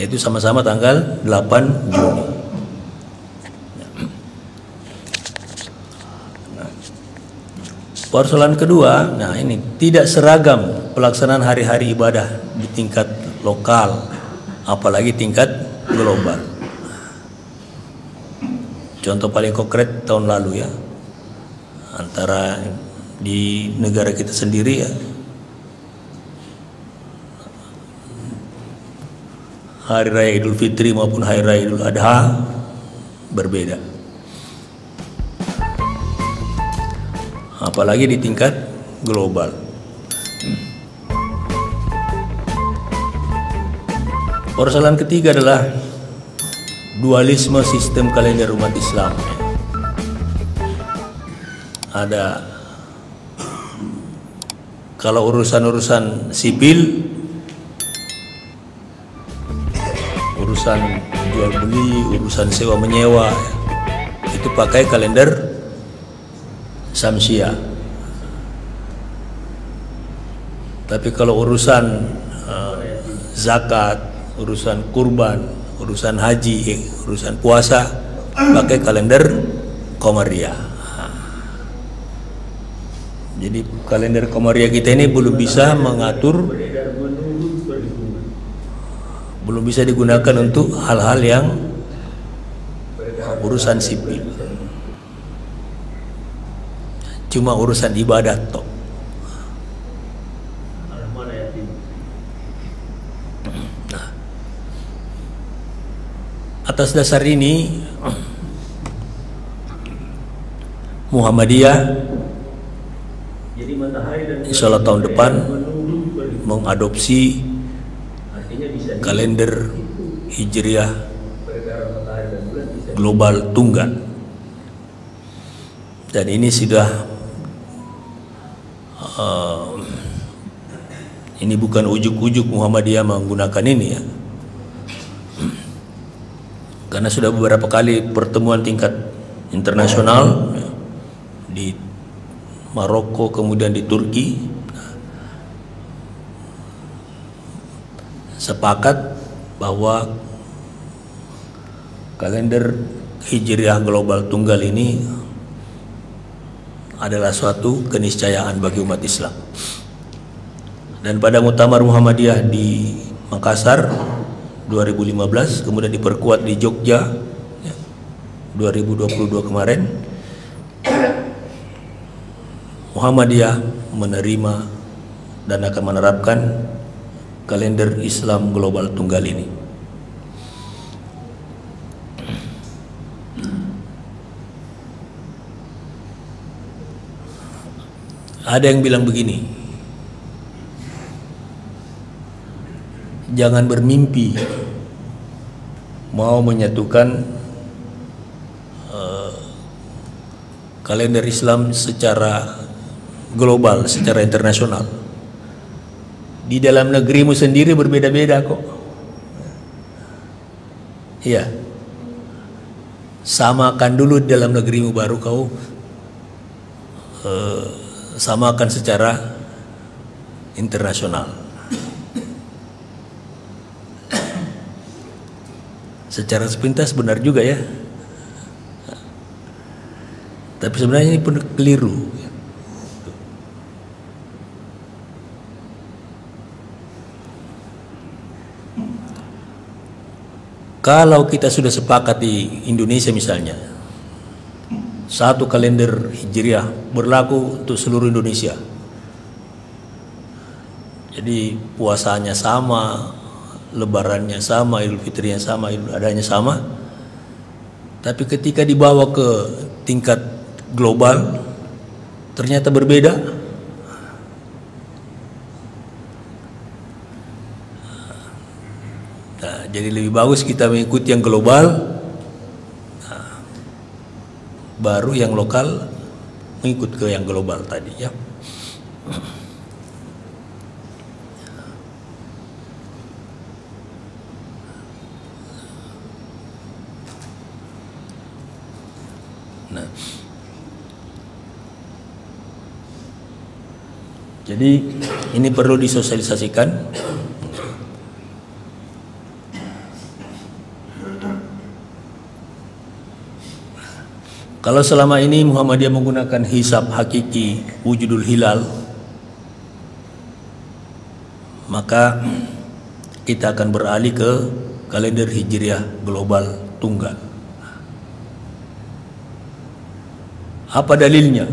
itu sama-sama tanggal 8 Juni. Persoalan kedua, nah ini tidak seragam pelaksanaan hari-hari ibadah di tingkat lokal, apalagi tingkat global. Contoh paling konkret tahun lalu ya, antara di negara kita sendiri ya, Hari Raya Idul Fitri maupun Hari Raya Idul Adha berbeda. Apalagi di tingkat global. Persoalan ketiga adalah dualisme sistem kalender umat Islam. Ada kalau urusan-urusan sipil, urusan jual beli, urusan sewa menyewa, itu pakai kalender Syamsiah. Tapi kalau urusan zakat, urusan kurban, urusan haji, urusan puasa, pakai kalender Qamariyah. Jadi kalender Qamariyah kita ini belum bisa mengatur, belum bisa digunakan untuk hal-hal yang urusan sipil. Cuma urusan ibadat toh. Nah, atas dasar ini Muhammadiyah insya Allah tahun depan mengadopsi kalender Hijriah global tunggal, dan ini sudah ini bukan ujuk-ujuk Muhammadiyah menggunakan ini ya, karena sudah beberapa kali pertemuan tingkat internasional di Maroko kemudian di Turki sepakat bahwa kalender Hijriah global tunggal ini adalah suatu keniscayaan bagi umat Islam. Dan pada Muktamar Muhammadiyah di Makassar 2015, kemudian diperkuat di Jogja 2022 kemarin, Muhammadiyah menerima dan akan menerapkan kalender Islam global tunggal ini. Ada yang bilang begini, jangan bermimpi mau menyatukan kalender Islam secara global, secara internasional. Di dalam negerimu sendiri berbeda-beda kok. Iya. Samakan dulu di dalam negerimu, baru kau samakan secara internasional. Secara sepintas benar juga ya, tapi sebenarnya ini pun keliru. Kalau kita sudah sepakat di Indonesia misalnya, satu kalender Hijriah berlaku untuk seluruh Indonesia. Jadi puasanya sama, lebarannya sama, Idul Fitrinya sama, Idul Adhanya sama. Tapi ketika dibawa ke tingkat global ternyata berbeda. Nah, jadi lebih bagus kita mengikuti yang global, baru yang lokal mengikut ke yang global tadi ya. Nah, jadi ini perlu disosialisasikan Kalau selama ini Muhammadiyah menggunakan hisab hakiki wujudul hilal, maka kita akan beralih ke kalender hijriah global tunggal. Apa dalilnya?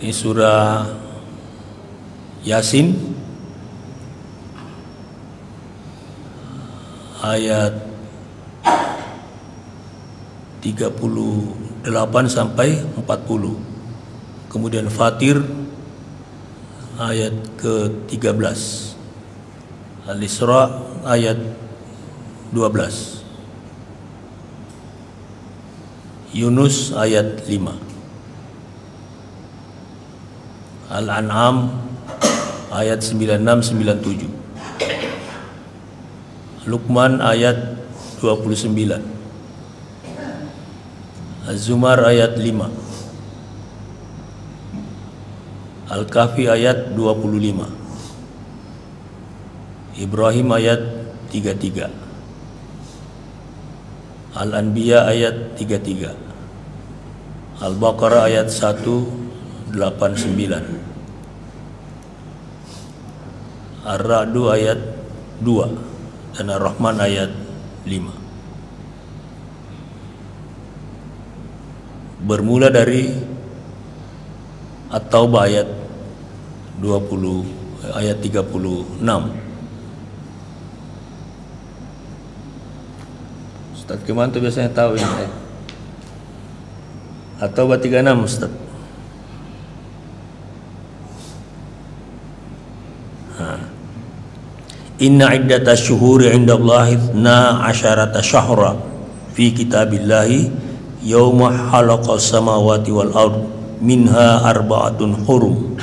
Ini surah Yasin ayat 38 sampai 40. Kemudian Fatir ayat ke-13. Al-Isra ayat 12. Yunus ayat 5. Al-An'am ayat 96-97. Luqman ayat 29. Az-Zumar ayat 5. Al-Kahfi ayat 25. Ibrahim ayat 33. Al-Anbiya ayat 33. Al-Baqarah ayat 189. Ar-Ra'du ayat 2 dan Ar-Rahman ayat 5. Bermula dari At-Taubah ayat 36. Ustaz Kemanto biasanya tahu ini. At-Taubah 36 Ustaz. Inna iddatash syuhuri 'indallahi 12 syahra fi kitabillahi yauma khalaqas samawati wal ard minha arba'atun hurum.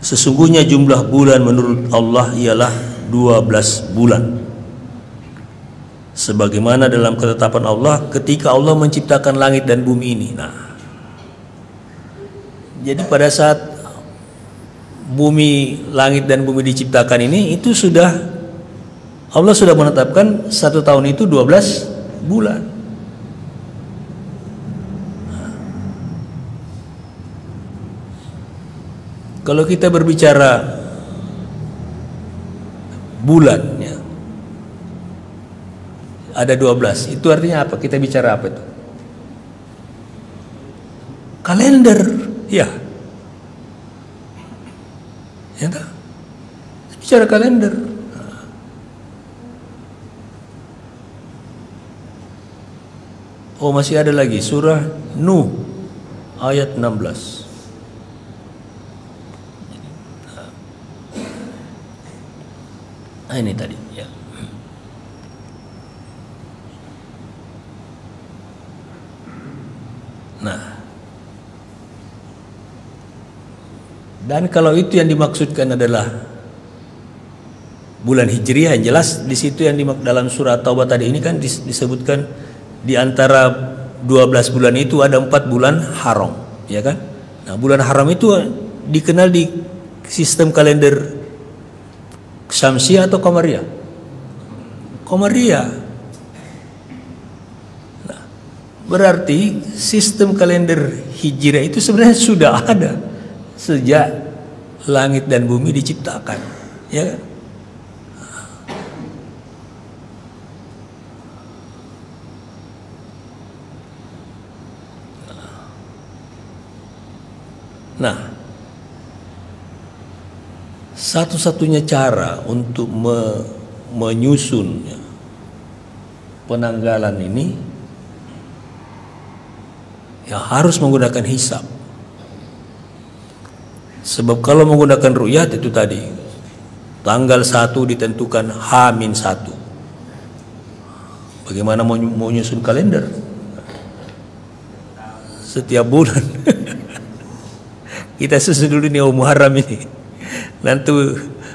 Sesungguhnya jumlah bulan menurut Allah ialah 12 bulan, sebagaimana dalam ketetapan Allah ketika Allah menciptakan langit dan bumi ini. Nah, jadi pada saat bumi, langit dan bumi diciptakan ini, itu sudah Allah sudah menetapkan 1 tahun itu 12 bulan. Kalau kita berbicara bulan ya, ada 12, itu artinya apa? Kita bicara apa itu? Kalender, ya. Ya tak? Bicara kalender. Oh, masih ada lagi surah Nuh ayat 16. Nah, ini tadi ya. Nah, dan kalau itu yang dimaksudkan adalah bulan Hijriah, yang jelas di situ yang dalam surah Taubah tadi ini kan disebutkan di antara 12 bulan itu ada 4 bulan haram, ya kan? Nah, bulan haram itu dikenal di sistem kalender Syamsiah atau Qamariyah? Qamariyah. Nah, berarti sistem kalender Hijriah itu sebenarnya sudah ada sejak langit dan bumi diciptakan, ya kan? Nah, satu-satunya cara untuk menyusun penanggalan ini ya harus menggunakan hisab. Sebab kalau menggunakan ru'yat itu tadi, tanggal 1 ditentukan H-1. Bagaimana mau menyusun kalender? Setiap bulan. Kita susun dulu nih Muharram ini. Nanti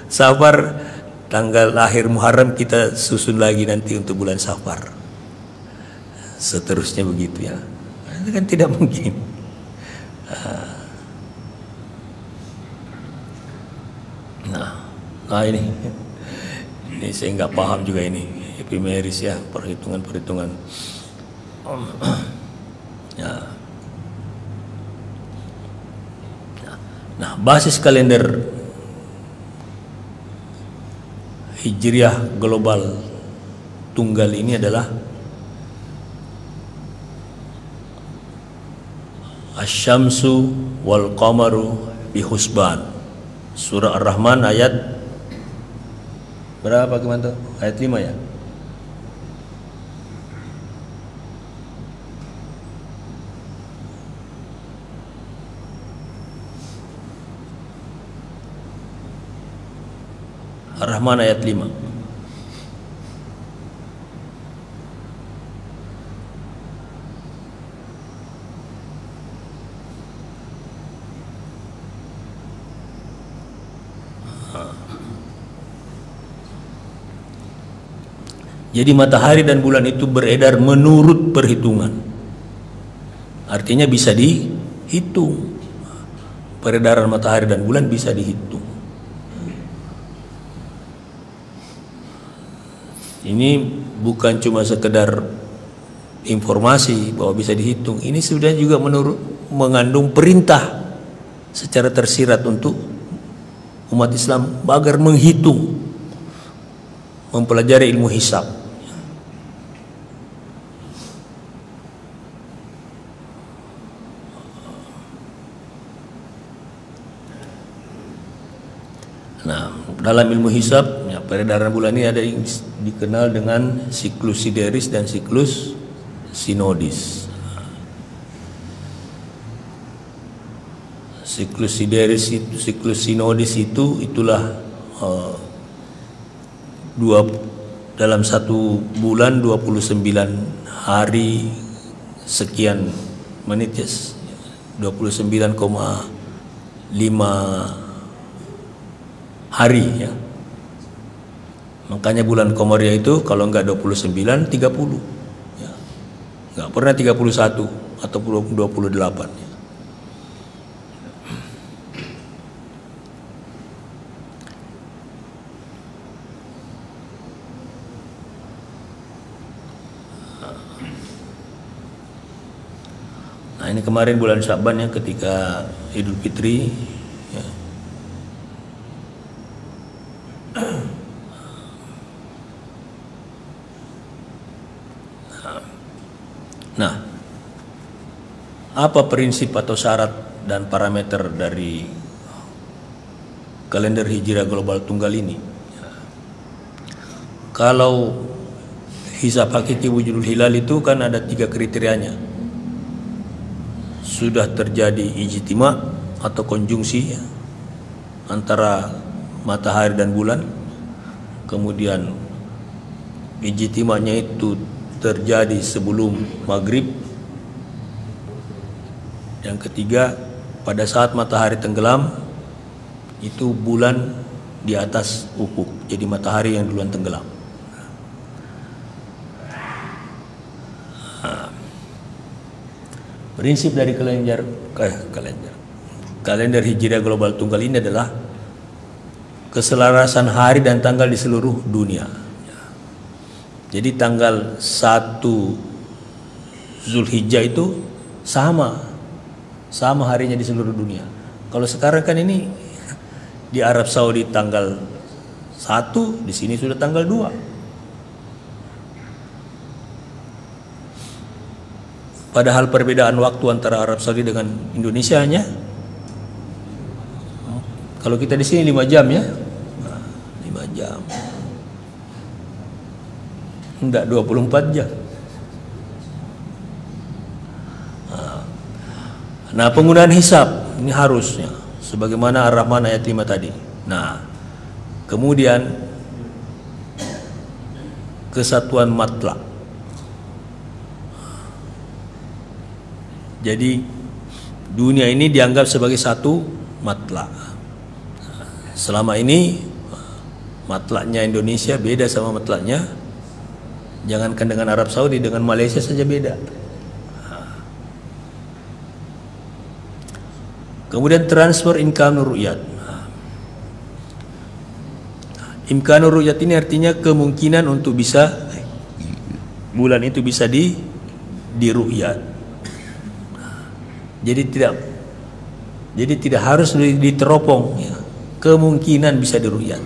Safar, tanggal akhir Muharram kita susun lagi nanti untuk bulan Safar. Seterusnya begitu ya. Itu kan tidak mungkin. Nah ini saya nggak paham juga ini epimeris ya, perhitungan. Ya. Nah, basis kalender Hijriah global tunggal ini adalah Asy-syamsu wal qamaru bihusban. Surah Ar-Rahman ayat berapa gimana tuh? Ayat 5 ya? Ar-Rahman ayat 5. Jadi matahari dan bulan itu beredar menurut perhitungan. Artinya bisa dihitung. Peredaran matahari dan bulan bisa dihitung. Ini bukan cuma sekedar informasi bahwa bisa dihitung. Ini sudah juga mengandung perintah secara tersirat untuk umat Islam agar menghitung, mempelajari ilmu hisab. Nah, dalam ilmu hisab, ya, peredaran bulan ini ada yang dikenal dengan siklus sideris dan siklus sinodis. Siklus sideris itu, siklus sinodis itulah dalam satu bulan 29 hari sekian menit ya, 29,5 hari ya. Makanya bulan Qamariah itu kalau enggak 29 30 ya. Enggak pernah 31 atau 28 ya. Nah, ini kemarin bulan Syaban ya, ketika Idul Fitri ya. Nah, apa prinsip atau syarat dan parameter dari kalender Hijriah global tunggal ini? Kalau hisab hakiki wujudul hilal itu kan ada 3 kriterianya. Sudah terjadi ijtima atau konjungsi ya, antara matahari dan bulan. Kemudian ijtimanya itu terjadi sebelum maghrib. Yang ketiga, pada saat matahari tenggelam itu bulan di atas ufuk, jadi matahari yang duluan tenggelam. Prinsip dari kalender Hijriah global tunggal ini adalah keselarasan hari dan tanggal di seluruh dunia. Jadi tanggal 1 Zulhijjah itu sama harinya di seluruh dunia. Kalau sekarang kan ini di Arab Saudi tanggal 1, di sini sudah tanggal 2. Padahal perbedaan waktu antara Arab Saudi dengan Indonesia hanya, kalau kita di sini 5 jam ya, 5 jam. Enggak 24 jam. Nah, penggunaan hisab ini harusnya sebagaimana Ar-Rahman ayat 5 tadi. Nah, kemudian kesatuan matlak. Jadi dunia ini dianggap sebagai satu matlak. Selama ini matlaknya Indonesia beda sama matlaknya, jangankan dengan Arab Saudi, dengan Malaysia saja beda. Kemudian transfer income ru'yat. Imkanur ru'yat ini artinya kemungkinan untuk bisa bulan itu bisa diru'yat. Jadi tidak harus diteropong ya. Kemungkinan bisa diru'yat.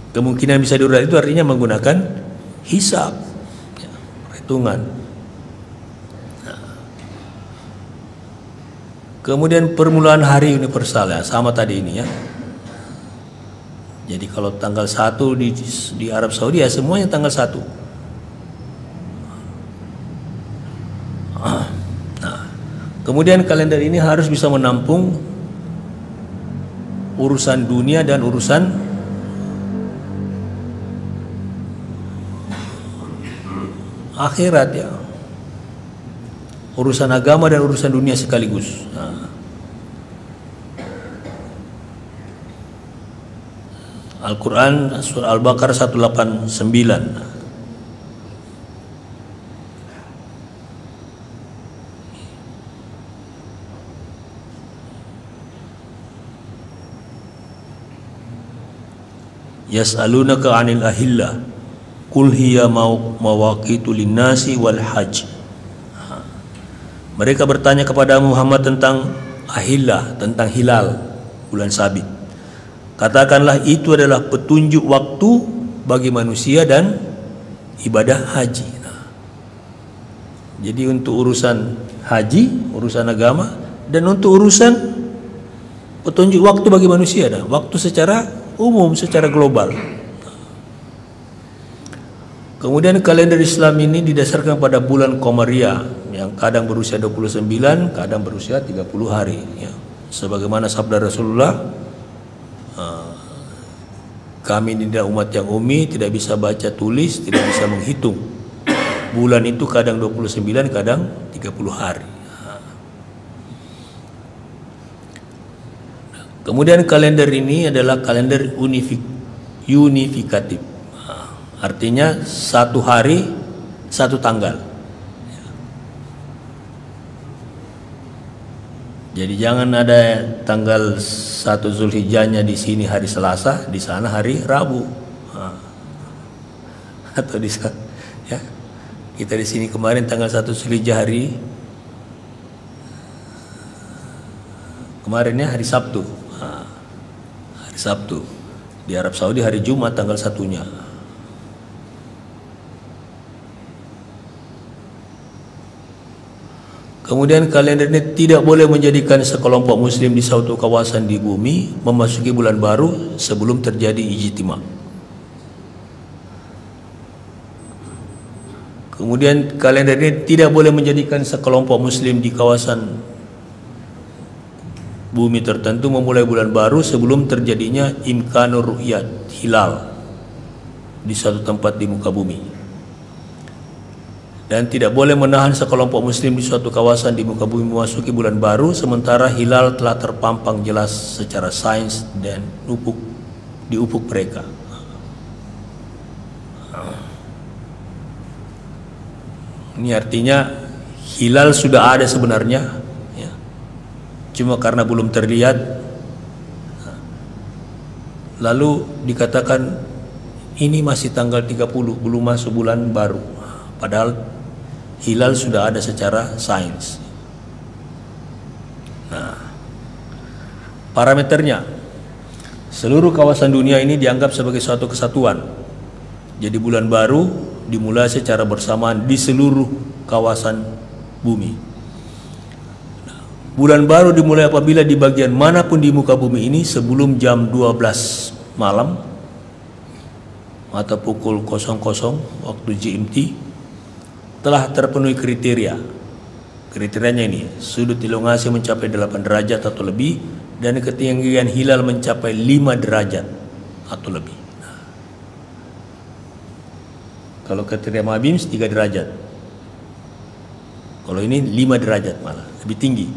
Kemungkinan bisa diru'yat itu artinya menggunakan hisab ya, perhitungan. Kemudian permulaan hari universal ya, sama tadi ini ya. Jadi kalau tanggal 1 di Arab Saudi ya semuanya tanggal 1. Nah, kemudian kalender ini harus bisa menampung urusan dunia dan urusan akhirat ya. Urusan agama dan urusan dunia sekaligus. Nah. Al-Quran surah Al-Baqarah 189. Yas'alunaka 'anil ahillah qul hiya mawaqitu linnasi wal hajj. Mereka bertanya kepada Muhammad tentang ahillah, tentang hilal bulan sabit. Katakanlah itu adalah petunjuk waktu bagi manusia dan ibadah haji. Nah, jadi untuk urusan haji, urusan agama, dan untuk urusan petunjuk waktu bagi manusia, nah, waktu secara umum, secara global. Kemudian kalender Islam ini didasarkan pada bulan Qamariyah yang kadang berusia 29, kadang berusia 30 hari. Ya. Sebagaimana sabda Rasulullah, kami tidak umat yang ummi, tidak bisa baca tulis, tidak bisa menghitung. Bulan itu kadang 29, kadang 30 hari. Kemudian kalender ini adalah kalender unifikatif. Artinya satu hari, satu tanggal. Jadi jangan ada tanggal 1 Zulhijjahnya di sini hari Selasa, di sana hari Rabu. Atau di sana, ya. Kita di sini kemarin tanggal 1 Zulhijjah kemarinnya hari Sabtu. Hari Sabtu. Di Arab Saudi hari Jumat tanggal 1-nya. Kemudian kalender ini tidak boleh menjadikan sekelompok muslim di suatu kawasan di bumi memasuki bulan baru sebelum terjadi ijtima. Kemudian kalender ini tidak boleh menjadikan sekelompok muslim di kawasan bumi tertentu memulai bulan baru sebelum terjadinya imkanur ru'yat hilal di suatu tempat di muka bumi. Dan tidak boleh menahan sekelompok muslim di suatu kawasan di muka bumi memasuki bulan baru sementara hilal telah terpampang jelas secara sains dan di ufuk mereka. Ini artinya hilal sudah ada sebenarnya ya. Cuma karena belum terlihat lalu dikatakan ini masih tanggal 30, belum masuk bulan baru, padahal hilal sudah ada secara sains. Nah, parameternya, seluruh kawasan dunia ini dianggap sebagai suatu kesatuan. Jadi bulan baru dimulai secara bersamaan di seluruh kawasan bumi. Nah, bulan baru dimulai apabila di bagian manapun di muka bumi ini sebelum jam 12 malam atau pukul 00 waktu GMT telah terpenuhi kriteria. Kriterianya ini, sudut elongasi mencapai 8 derajat atau lebih dan ketinggian hilal mencapai 5 derajat atau lebih. Nah, kalau kriteria Mabims 3 derajat. Kalau ini 5 derajat malah, lebih tinggi.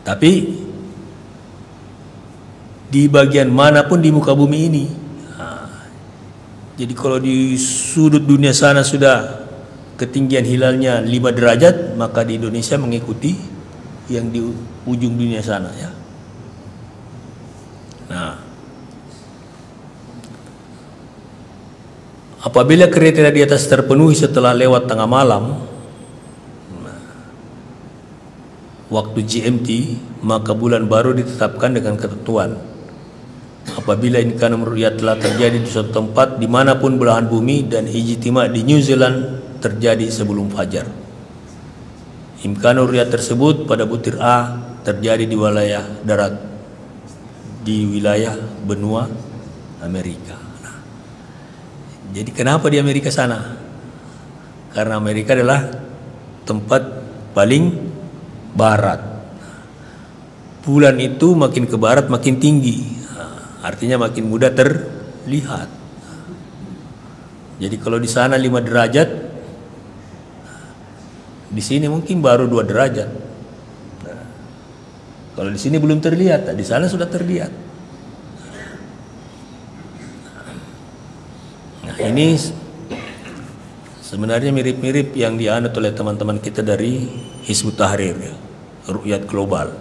Tapi di bagian manapun di muka bumi ini, jadi kalau di sudut dunia sana sudah ketinggian hilalnya 5 derajat, maka di Indonesia mengikuti yang di ujung dunia sana ya. Nah, apabila kriteria di atas terpenuhi setelah lewat tengah malam waktu GMT, maka bulan baru ditetapkan dengan ketentuan. Apabila imkanul ru'yat telah terjadi di suatu tempat dimanapun belahan bumi dan ijtima di New Zealand terjadi sebelum fajar. Imkanul ru'yat tersebut pada butir A terjadi di wilayah darat, di wilayah benua Amerika. Nah, jadi kenapa di Amerika sana? Karena Amerika adalah tempat paling barat. Bulan itu makin ke barat makin tinggi, artinya makin mudah terlihat. Jadi kalau di sana 5 derajat, di sini mungkin baru 2 derajat. Nah, kalau di sini belum terlihat, di sana sudah terlihat. Nah, ini sebenarnya mirip-mirip yang dianut oleh teman-teman kita dari Hizbut Tahrir ya, ru'yat global.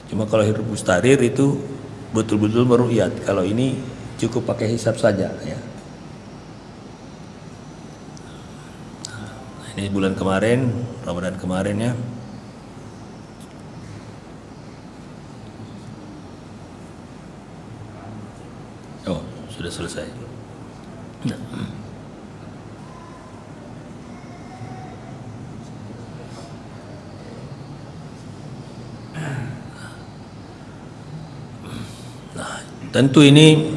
Cuma kalau Hizbut Tahrir itu betul-betul meru'yat, kalau ini cukup pakai hisab saja ya. Ini bulan kemarin, Ramadan kemarin ya. Oh, sudah selesai. Nah, tentu ini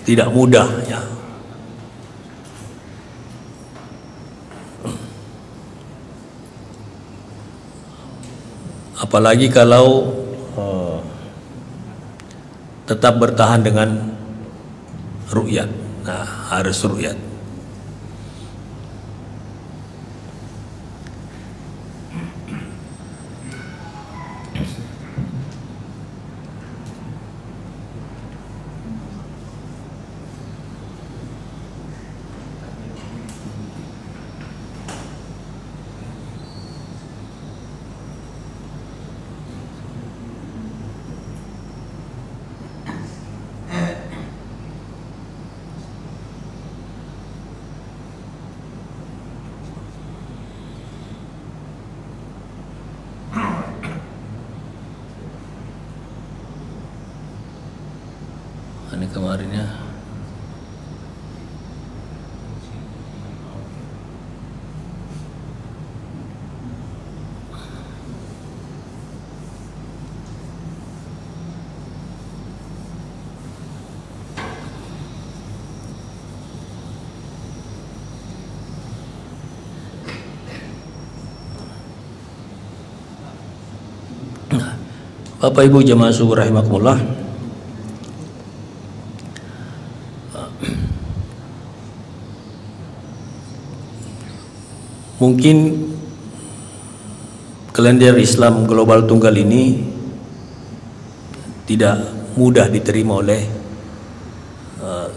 tidak mudah ya. Apalagi kalau tetap bertahan dengan ru'yat. Nah, harus ru'yat. Ini kemarin ya. Bapak Ibu jemaah subuh rahimakumullah. Mungkin kalender Islam global tunggal ini tidak mudah diterima oleh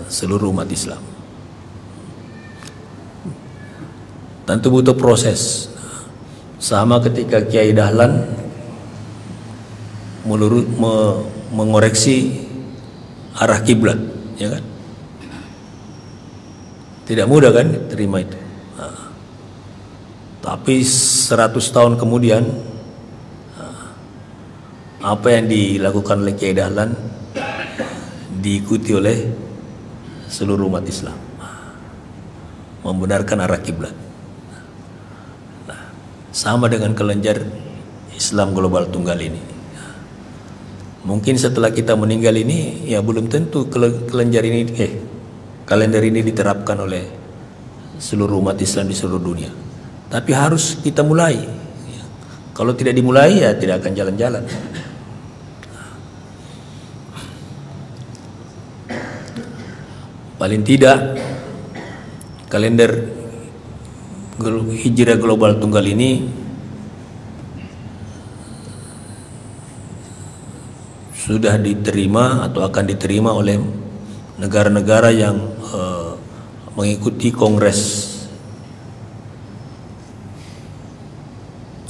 seluruh umat Islam. Tentu butuh proses. Sama ketika Kiai Dahlan mengoreksi arah kiblat, ya kan? Tidak mudah kan terima itu. Tapi 100 tahun kemudian apa yang dilakukan oleh Kiai Dahlan diikuti oleh seluruh umat Islam, membenarkan arah kiblat. Nah, sama dengan kelenjar Islam global tunggal ini. Mungkin setelah kita meninggal ini ya belum tentu kalender ini diterapkan oleh seluruh umat Islam di seluruh dunia. Tapi harus kita mulai. Kalau tidak dimulai ya tidak akan jalan-jalan. Paling tidak kalender hijrah global tunggal ini sudah diterima atau akan diterima oleh negara-negara yang mengikuti kongres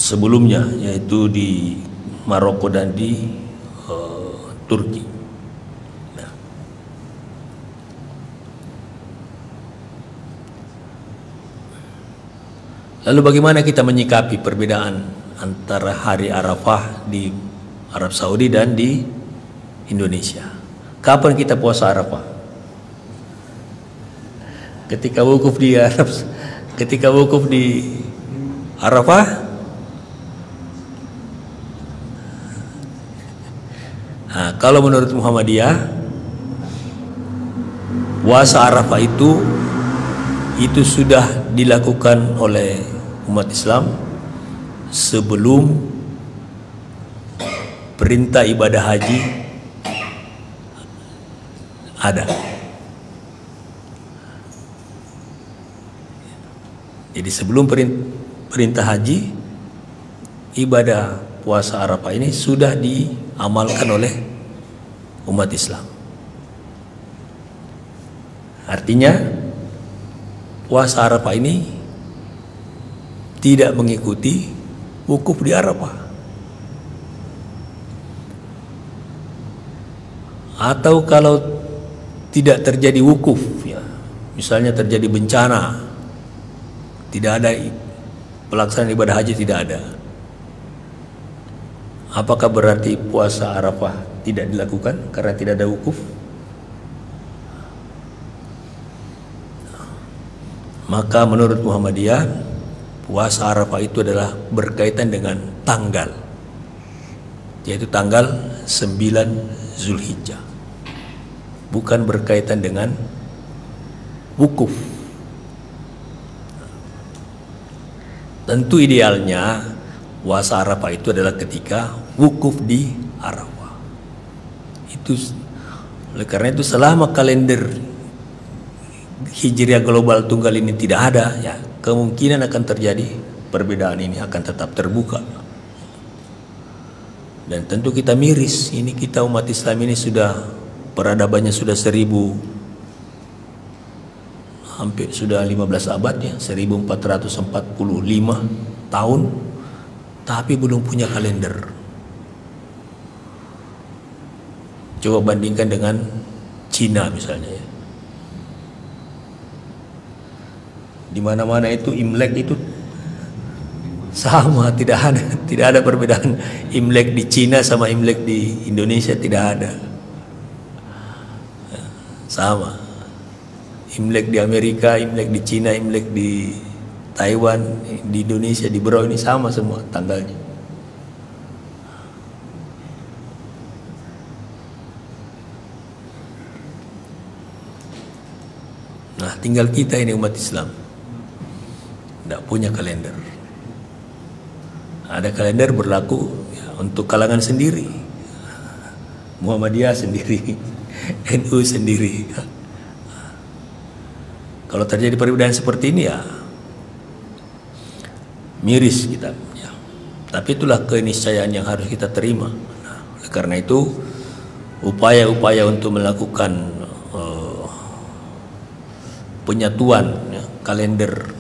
sebelumnya, yaitu di Maroko dan di Turki. Nah, lalu bagaimana kita menyikapi perbedaan antara hari Arafah di Arab Saudi dan di Indonesia? Kapan kita puasa Arafah? Ketika wukuf di Arafah. Nah, kalau menurut Muhammadiyah, puasa Arafah itu sudah dilakukan oleh umat Islam sebelum perintah ibadah haji ada. Jadi sebelum perintah haji, ibadah puasa Arafah ini sudah diamalkan oleh umat Islam. Artinya puasa Arafah ini tidak mengikuti wukuf di Arafah. Atau kalau tidak terjadi wukuf, ya, misalnya terjadi bencana, tidak ada pelaksanaan ibadah haji, tidak ada, apakah berarti puasa Arafah tidak dilakukan karena tidak ada wukuf? Maka menurut Muhammadiyah, puasa Arafah itu adalah berkaitan dengan tanggal, yaitu tanggal 9 Zulhijjah, bukan berkaitan dengan wukuf. Tentu idealnya puasa Arafah itu adalah ketika wukuf di Arafah. Oleh karena itu selama kalender Hijriah global tunggal ini tidak ada, ya, kemungkinan akan terjadi perbedaan ini akan tetap terbuka. Dan tentu kita miris, ini kita umat Islam ini sudah peradabannya sudah 1000, hampir sudah 15 abad, ya, 1445 tahun, tapi belum punya kalender. Coba bandingkan dengan Cina misalnya, ya. Di mana-mana itu Imlek itu sama, tidak ada perbedaan Imlek di Cina sama Imlek di Indonesia, tidak ada. Sama. Imlek di Amerika, Imlek di Cina, Imlek di Taiwan, di Indonesia, di Brau ini sama semua tanggalnya. Nah, tinggal kita ini umat Islam tidak punya kalender. Ada kalender berlaku, ya, untuk kalangan sendiri, Muhammadiyah sendiri, NU sendiri. Kalau terjadi perbedaan seperti ini, ya miris kita, ya. Tapi itulah keniscayaan yang harus kita terima. Nah, oleh karena itu upaya-upaya untuk melakukan penyatuan, ya, kalender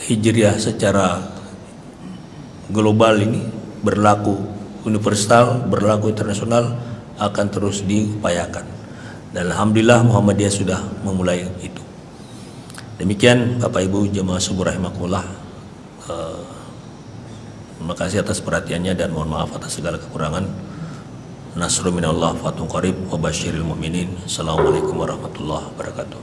Hijriah secara global ini berlaku universal, berlaku internasional, akan terus diupayakan. Dan alhamdulillah Muhammadiyah sudah memulai itu. Demikian Bapak Ibu jemaah subuh rahimakumullah. Terima kasih atas perhatiannya dan mohon maaf atas segala kekurangan. Nasrun minallah fatun qarib wa basyiril mu'minin. Assalamualaikum warahmatullahi wabarakatuh.